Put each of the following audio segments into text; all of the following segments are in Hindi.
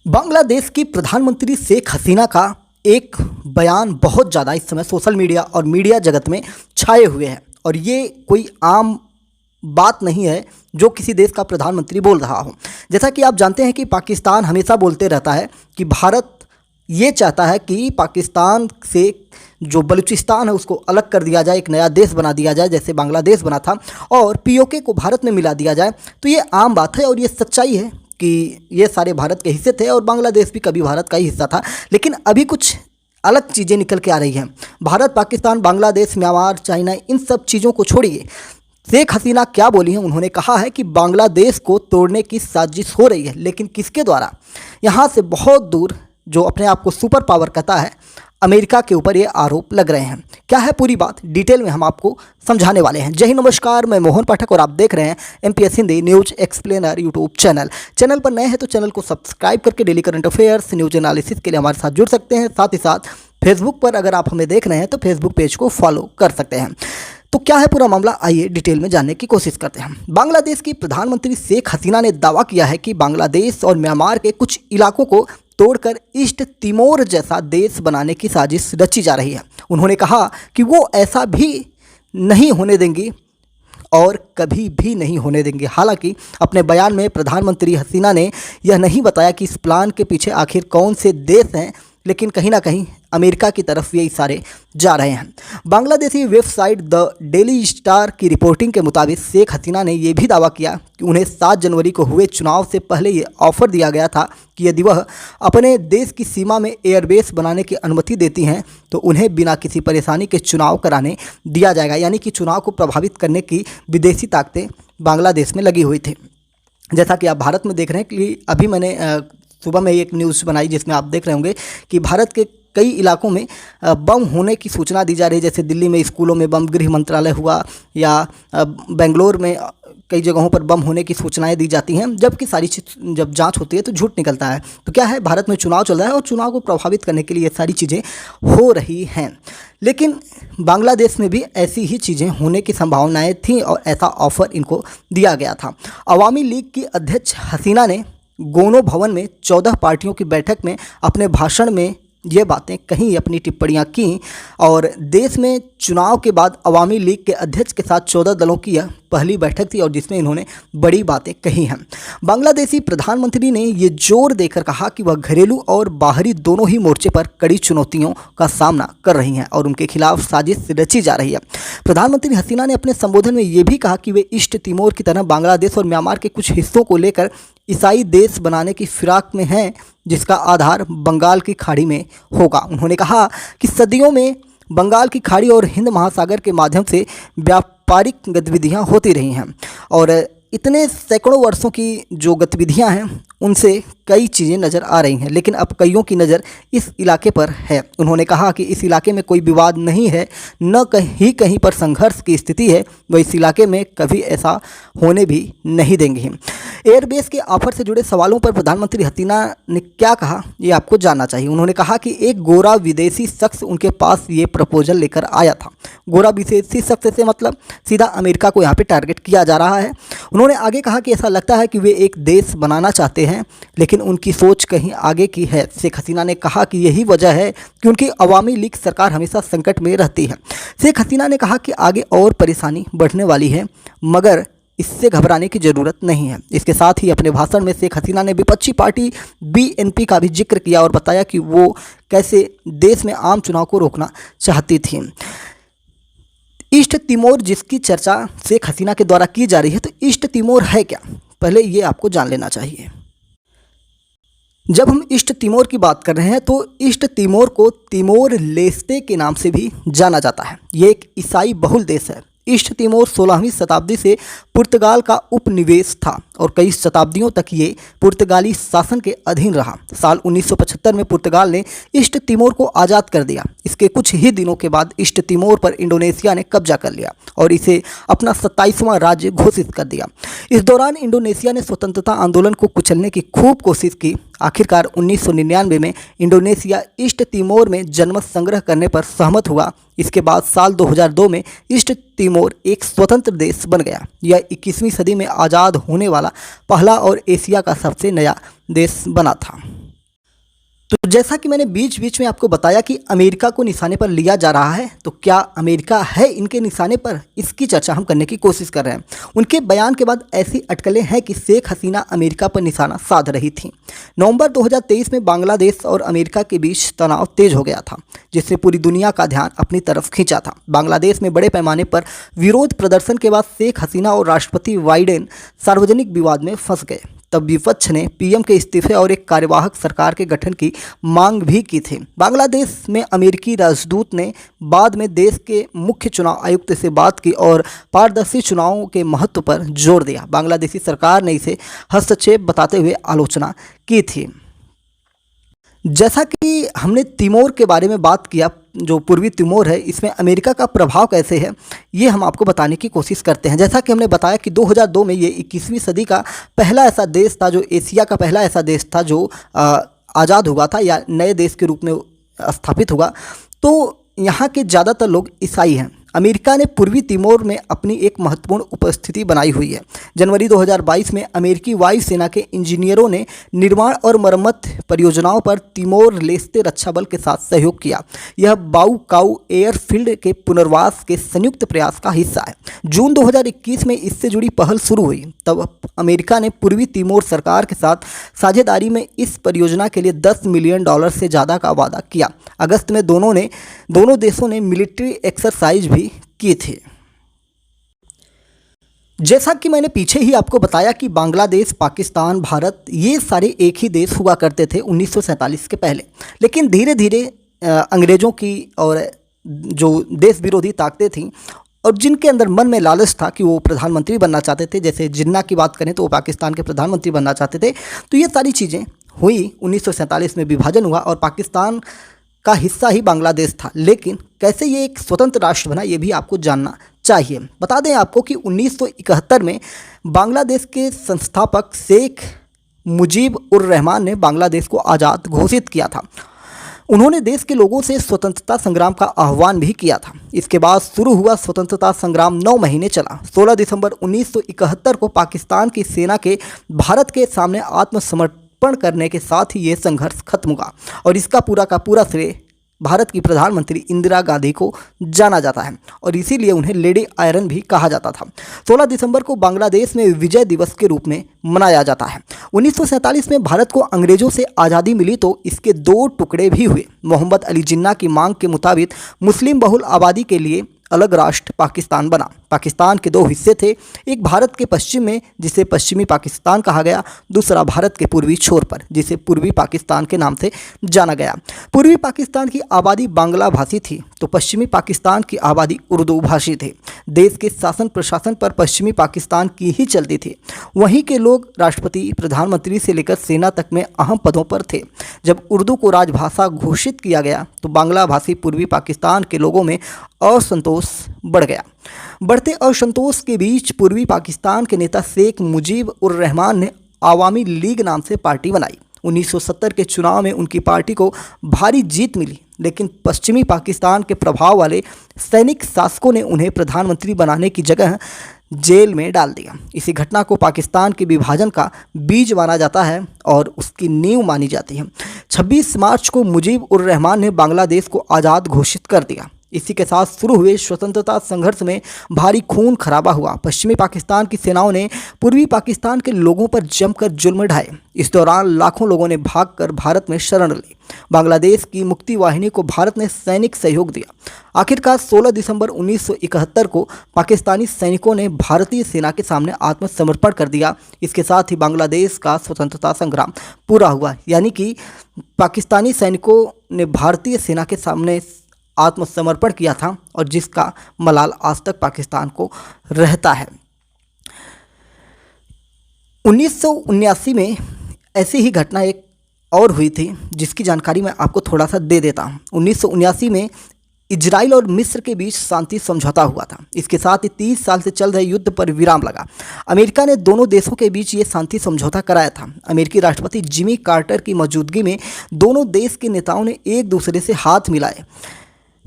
बांग्लादेश की प्रधानमंत्री शेख हसीना का एक बयान बहुत ज़्यादा इस समय सोशल मीडिया और मीडिया जगत में छाए हुए हैं और ये कोई आम बात नहीं है जो किसी देश का प्रधानमंत्री बोल रहा हो। जैसा कि आप जानते हैं कि पाकिस्तान हमेशा बोलते रहता है कि भारत ये चाहता है कि पाकिस्तान से जो बलूचिस्तान है उसको अलग कर दिया जाए, एक नया देश बना दिया जाए जैसे बांग्लादेश बना था, और पीओके को भारत में मिला दिया जाए। तो ये आम बात है और ये सच्चाई है कि ये सारे भारत के हिस्से थे और बांग्लादेश भी कभी भारत का ही हिस्सा था। लेकिन अभी कुछ अलग चीज़ें निकल के आ रही हैं। भारत, पाकिस्तान, बांग्लादेश, म्यांमार, चाइना, इन सब चीज़ों को छोड़िए, शेख हसीना क्या बोली हैं? उन्होंने कहा है कि बांग्लादेश को तोड़ने की साजिश हो रही है, लेकिन किसके द्वारा? यहाँ से बहुत दूर जो अपने आप को सुपर पावर कहता है, अमेरिका के ऊपर ये आरोप लग रहे हैं। क्या है पूरी बात, डिटेल में हम आपको समझाने वाले हैं। जय हिंद, नमस्कार, मैं मोहन पाठक और आप देख रहे हैं MPS Hindi news explainer YouTube channel पर नए हैं तो चैनल को सब्सक्राइब करके daily current affairs, news analysis के लिए हमारे साथ जुड़ सकते हैं। साथ ही साथ फेसबुक पर अगर आप हमें देख रहे हैं तो फेसबुक पेज को फॉलो कर सकते हैं। तो क्या है पूरा मामला, आइए डिटेल में जानने की कोशिश करते हैं। बांग्लादेश की प्रधानमंत्री शेख हसीना ने दावा किया है कि बांग्लादेश और म्यांमार के कुछ इलाकों को तोड़कर ईस्ट तिमोर जैसा देश बनाने की साजिश रची जा रही है। उन्होंने कहा कि वो ऐसा भी नहीं होने देंगी और कभी भी नहीं होने देंगे। हालांकि अपने बयान में प्रधानमंत्री हसीना ने यह नहीं बताया कि इस प्लान के पीछे आखिर कौन से देश हैं, लेकिन कहीं ना कहीं अमेरिका की तरफ ये इशारे जा रहे हैं। Bangladeshi website the daily star की रिपोर्टिंग के मुताबिक शेख हसीना ने यह भी दावा किया कि उन्हें 7 जनवरी को हुए चुनाव से पहले ये ऑफर दिया गया था कि यदि वह अपने देश की सीमा में एयरबेस बनाने की अनुमति देती हैं तो उन्हें बिना किसी परेशानी के चुनाव कराने दिया जाएगा। यानी कि चुनाव को प्रभावित करने की विदेशी ताकतें बांग्लादेश में लगी हुई थी। जैसा कि आप भारत में देख रहे हैं कि अभी मैंने सुबह में एक न्यूज़ बनाई जिसमें आप देख रहे होंगे कि भारत के कई इलाकों में बम होने की सूचना दी जा रही है। जैसे दिल्ली में स्कूलों में बम, गृह मंत्रालय हुआ, या बेंगलोर में कई जगहों पर बम होने की सूचनाएं दी जाती हैं, जबकि सारी चीज़ जब जांच होती है तो झूठ निकलता है। तो क्या है, भारत में चुनाव चल रहा है और चुनाव को प्रभावित करने के लिए ये सारी चीज़ें हो रही हैं। लेकिन बांग्लादेश में भी ऐसी ही चीज़ें होने की संभावनाएँ थीं और ऐसा ऑफर इनको दिया गया था। अवामी लीग की अध्यक्ष हसीना ने गोनो भवन में 14 पार्टियों की बैठक में अपने भाषण में ये बातें कहीं, अपनी टिप्पणियां की, और देश में चुनाव के बाद अवामी लीग के अध्यक्ष के साथ 14 दलों की यह पहली बैठक थी और जिसमें इन्होंने बड़ी बातें कही हैं। बांग्लादेशी प्रधानमंत्री ने ये जोर देकर कहा कि वह घरेलू और बाहरी दोनों ही मोर्चे पर कड़ी चुनौतियों का सामना कर रही हैं और उनके खिलाफ साजिश रची जा रही है। प्रधानमंत्री हसीना ने अपने संबोधन में ये भी कहा कि वे ईस्ट तिमोर की तरह बांग्लादेश और म्यांमार के कुछ हिस्सों को लेकर ईसाई देश बनाने की फिराक में हैं, जिसका आधार बंगाल की खाड़ी में होगा। उन्होंने कहा कि सदियों में बंगाल की खाड़ी और हिंद महासागर के माध्यम से व्यापारिक गतिविधियां होती रही हैं और इतने सैकड़ों वर्षों की जो गतिविधियां हैं उनसे कई चीज़ें नज़र आ रही हैं, लेकिन अब कईयों की नज़र इस इलाके पर है। उन्होंने कहा कि इस इलाके में कोई विवाद नहीं है, न कहीं कहीं पर संघर्ष की स्थिति है, वह इस इलाके में कभी ऐसा होने भी नहीं देंगे। एयरबेस के ऑफर से जुड़े सवालों पर प्रधानमंत्री हसीना ने क्या कहा, ये आपको जानना चाहिए। उन्होंने कहा कि एक गोरा विदेशी शख्स उनके पास ये प्रपोजल लेकर आया था। गोरा विदेशी शख्स से मतलब सीधा अमेरिका को यहाँ पे टारगेट किया जा रहा है। उन्होंने आगे कहा कि ऐसा लगता है कि वे एक देश बनाना चाहते हैं, लेकिन उनकी सोच कहीं आगे की है। शेख हसीना ने कहा कि यही वजह है कि उनकी अवामी लीग सरकार हमेशा संकट में रहती है। शेख हसीना ने कहा कि आगे और परेशानी बढ़ने वाली है, मगर इससे घबराने की ज़रूरत नहीं है। इसके साथ ही अपने भाषण में शेख हसीना ने विपक्षी पार्टी बीएनपी का भी जिक्र किया और बताया कि वो कैसे देश में आम चुनाव को रोकना चाहती थी। ईस्ट तिमोर जिसकी चर्चा शेख हसीना के द्वारा की जा रही है, तो ईस्ट तिमोर है क्या, पहले ये आपको जान लेना चाहिए। जब हम ईस्ट तिमोर की बात कर रहे हैं तो ईस्ट तिमोर को तिमोर लेस्ते के नाम से भी जाना जाता है। ये एक ईसाई बहुल देश है। ईस्ट तिमोर 16वीं शताब्दी से पुर्तगाल का उपनिवेश था और कई शताब्दियों तक ये पुर्तगाली शासन के अधीन रहा। साल 1975 में पुर्तगाल ने ईस्ट तिमोर को आज़ाद कर दिया। इसके कुछ ही दिनों के बाद ईस्ट तिमोर पर इंडोनेशिया ने कब्जा कर लिया और इसे अपना 27वां राज्य घोषित कर दिया। इस दौरान इंडोनेशिया ने स्वतंत्रता आंदोलन को कुचलने की खूब कोशिश की। आखिरकार 1999 में इंडोनेशिया ईस्ट तिमोर में जनमत संग्रह करने पर सहमत हुआ। इसके बाद साल 2002 में ईस्ट तिमोर एक स्वतंत्र देश बन गया। यह 21वीं सदी में आज़ाद होने वाला पहला और एशिया का सबसे नया देश बना था। तो जैसा कि मैंने बीच बीच में आपको बताया कि अमेरिका को निशाने पर लिया जा रहा है, तो क्या अमेरिका है इनके निशाने पर, इसकी चर्चा हम करने की कोशिश कर रहे हैं। उनके बयान के बाद ऐसी अटकलें हैं कि शेख हसीना अमेरिका पर निशाना साध रही थी। नवंबर 2023 में बांग्लादेश और अमेरिका के बीच तनाव तेज हो गया था, जिससे पूरी दुनिया का ध्यान अपनी तरफ खींचा था। बांग्लादेश में बड़े पैमाने पर विरोध प्रदर्शन के बाद शेख हसीना और राष्ट्रपति बाइडेन सार्वजनिक विवाद में फंस गए। तब विपक्ष ने पीएम के इस्तीफे और एक कार्यवाहक सरकार के गठन की मांग भी की थी। बांग्लादेश में अमेरिकी राजदूत ने बाद में देश के मुख्य चुनाव आयुक्त से बात की और पारदर्शी चुनावों के महत्व पर जोर दिया। बांग्लादेशी सरकार ने इसे हस्तक्षेप बताते हुए आलोचना की थी। जैसा कि हमने तिमोर के बारे में बात किया, जो पूर्वी तिमोर है, इसमें अमेरिका का प्रभाव कैसे है, ये हम आपको बताने की कोशिश करते हैं। जैसा कि हमने बताया कि 2002 में ये 21वीं सदी का पहला ऐसा देश था, जो एशिया का पहला ऐसा देश था जो आज़ाद हुआ था या नए देश के रूप में स्थापित हुआ। तो यहाँ के ज़्यादातर लोग ईसाई हैं। अमेरिका ने पूर्वी तिमोर में अपनी एक महत्वपूर्ण उपस्थिति बनाई हुई है। जनवरी 2022 में अमेरिकी वायुसेना के इंजीनियरों ने निर्माण और मरम्मत परियोजनाओं पर तिमोर लेस्ते रक्षा बल के साथ सहयोग किया। यह बाउ काउ एयरफील्ड के पुनर्वास के संयुक्त प्रयास का हिस्सा है। जून 2021 में इससे जुड़ी पहल शुरू हुई। तब अमेरिका ने पूर्वी तिमोर सरकार के साथ साझेदारी में इस परियोजना के लिए $10 मिलियन से ज़्यादा का वादा किया। अगस्त में दोनों देशों ने मिलिट्री एक्सरसाइज भी की थी। जैसा कि मैंने पीछे ही आपको बताया कि बांग्लादेश, पाकिस्तान, भारत, ये सारे एक ही देश हुआ करते थे 1947 के पहले। लेकिन धीरे धीरे अंग्रेज़ों की और जो देश विरोधी ताकतें थीं और जिनके अंदर मन में लालच था कि वो प्रधानमंत्री बनना चाहते थे, जैसे जिन्ना की बात करें तो वो पाकिस्तान के प्रधानमंत्री बनना चाहते थे, तो ये सारी चीज़ें हुई। 1947 में विभाजन हुआ और पाकिस्तान का हिस्सा ही बांग्लादेश था। लेकिन कैसे ये एक स्वतंत्र राष्ट्र बना, ये भी आपको जानना चाहिए। बता दें आपको कि 1971 में बांग्लादेश के संस्थापक शेख मुजीब उर रहमान ने बांग्लादेश को आज़ाद घोषित किया था। उन्होंने देश के लोगों से स्वतंत्रता संग्राम का आह्वान भी किया था। इसके बाद शुरू हुआ स्वतंत्रता संग्राम 9 महीने चला। 16 दिसंबर 1971 को पाकिस्तान की सेना के भारत के सामने आत्मसमर्पण करने के साथ ही ये संघर्ष खत्म हुआ और इसका पूरा का पूरा श्रेय भारत की प्रधानमंत्री इंदिरा गांधी को जाना जाता है और इसीलिए उन्हें लेडी आयरन भी कहा जाता था। 16 दिसंबर को बांग्लादेश में विजय दिवस के रूप में मनाया जाता है। 1947 में भारत को अंग्रेजों से आज़ादी मिली तो इसके 2 टुकड़े भी हुए। मोहम्मद अली जिन्ना की मांग के मुताबिक मुस्लिम बहुल आबादी के लिए अलग राष्ट्र पाकिस्तान बना। पाकिस्तान के 2 हिस्से थे, एक भारत के पश्चिम में जिसे पश्चिमी पाकिस्तान कहा गया, दूसरा भारत के पूर्वी छोर पर जिसे पूर्वी पाकिस्तान के नाम से जाना गया। पूर्वी पाकिस्तान की आबादी बांग्ला भाषी थी तो पश्चिमी पाकिस्तान की आबादी उर्दू भाषी थी। देश के शासन प्रशासन पर पश्चिमी पाकिस्तान की ही चलती थी। वहीं के लोग राष्ट्रपति, प्रधानमंत्री से लेकर सेना तक में अहम पदों पर थे। जब उर्दू को राजभाषा घोषित किया गया तो बांग्ला भाषी पूर्वी पाकिस्तान के लोगों में असंतोष बढ़ गया। बढ़ते असंतोष के बीच पूर्वी पाकिस्तान के नेता शेख मुजीब उर रहमान ने आवामी लीग नाम से पार्टी बनाई। 1970 के चुनाव में उनकी पार्टी को भारी जीत मिली, लेकिन पश्चिमी पाकिस्तान के प्रभाव वाले सैनिक शासकों ने उन्हें प्रधानमंत्री बनाने की जगह जेल में डाल दिया। इसी घटना को पाकिस्तान के विभाजन का बीज माना जाता है और उसकी नींव मानी जाती है। 26 मार्च को मुजीब उर रहमान ने बांग्लादेश को आज़ाद घोषित कर दिया। इसी के साथ शुरू हुए स्वतंत्रता संघर्ष में भारी खून खराबा हुआ। पश्चिमी पाकिस्तान की सेनाओं ने पूर्वी पाकिस्तान के लोगों पर जमकर जुल्म ढाए। इस दौरान लाखों लोगों ने भागकर भारत में शरण ली। बांग्लादेश की मुक्ति वाहिनी को भारत ने सैनिक सहयोग दिया। आखिरकार 16 दिसंबर 1971 को पाकिस्तानी सैनिकों ने भारतीय सेना के सामने आत्मसमर्पण कर दिया। इसके साथ ही बांग्लादेश का स्वतंत्रता संग्राम पूरा हुआ, यानी कि पाकिस्तानी सैनिकों ने भारतीय सेना के सामने आत्मसमर्पण किया था और जिसका मलाल आज तक पाकिस्तान को रहता है। 1979 में ऐसी ही घटना एक और हुई थी जिसकी जानकारी मैं आपको थोड़ा सा दे देता हूँ। 1979 में इजराइल और मिस्र के बीच शांति समझौता हुआ था। इसके साथ ही 30 साल से चल रहे युद्ध पर विराम लगा। अमेरिका ने दोनों देशों के बीच ये शांति समझौता कराया था। अमेरिकी राष्ट्रपति जिमी कार्टर की मौजूदगी में दोनों देश के नेताओं ने एक दूसरे से हाथ मिलाए।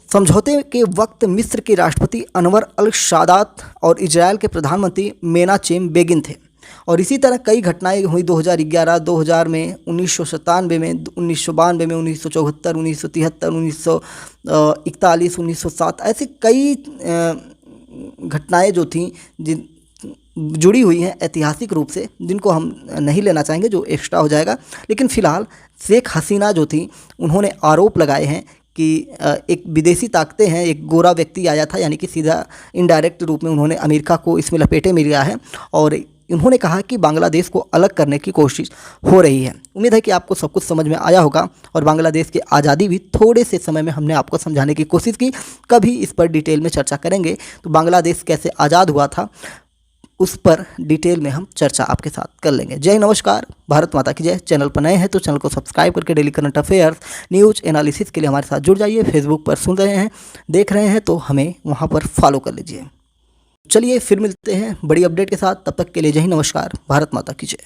समझौते के वक्त मिस्र के राष्ट्रपति अनवर अल सादात और इजराइल के प्रधानमंत्री मेनाचेम बेगिन थे और इसी तरह कई घटनाएं हुई 2011, 2000 में, 1997 में, 1992 में, 1974, 1973, 1941, 1907, ऐसे कई घटनाएं जो थीं जिन जुड़ी हुई हैं ऐतिहासिक रूप से, जिनको हम नहीं लेना चाहेंगे, जो एक्स्ट्रा हो जाएगा। लेकिन फ़िलहाल शेख हसीना जो थी, उन्होंने आरोप लगाए हैं कि एक विदेशी ताकतें हैं, एक गोरा व्यक्ति आया था, यानी कि सीधा इनडायरेक्ट रूप में उन्होंने अमेरिका को इसमें लपेटे में लिया है, और उन्होंने कहा कि बांग्लादेश को अलग करने की कोशिश हो रही है। उम्मीद है कि आपको सब कुछ समझ में आया होगा, और बांग्लादेश की आज़ादी भी थोड़े से समय में हमने आपको समझाने की कोशिश की। कभी इस पर डिटेल में चर्चा करेंगे, तो बांग्लादेश कैसे आज़ाद हुआ था उस पर डिटेल में हम चर्चा आपके साथ कर लेंगे। जय नमस्कार, भारत माता की जय। चैनल पर नए हैं तो चैनल को सब्सक्राइब करके daily current affairs, news, analysis के लिए हमारे साथ जुड़ जाइए। फेसबुक पर सुन रहे हैं, देख रहे हैं, तो हमें वहां पर फॉलो कर लीजिए। चलिए फिर मिलते हैं बड़ी अपडेट के साथ, तब तक के लिए जय नमस्कार, भारत माता की जय।